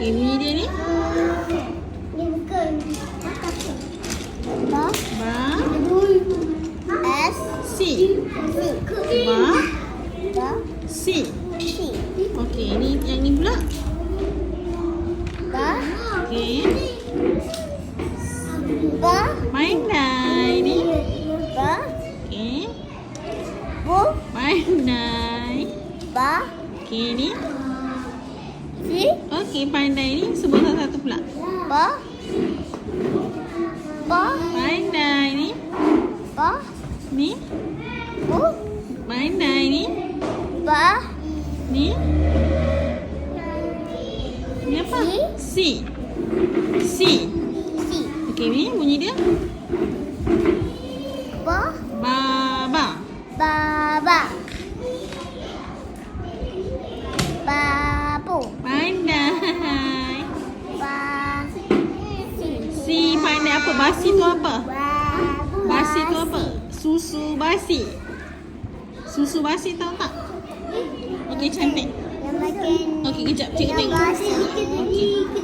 Okey, bunyi dia ni. Dia bukan. Ba. Ba. S. C. Ba. Ba. C. C. Okey, ni yang ni pula. Ba. Okey. Ba. Pandai ni. Ba. Okey. Bu. Pandai. Ba. Okey ni. C. Okey, pandai ni sebut satu-satu pula. Ba. Ba. Pandai ni. Ba. Ni. Bu. Pandai ni. Ba. Ni. Ni apa? C. C. C. Okey, ni bunyi dia. Ba. Baba. Baba. Babu. Pandai. Ba. C pandai apa? Basi tu apa? Babu. Basi tu apa? Susu basi. Susu basi tahu tak? Okey, cantik. Yang makin Okey, kejap. Cikgu tengok. basi. Okey.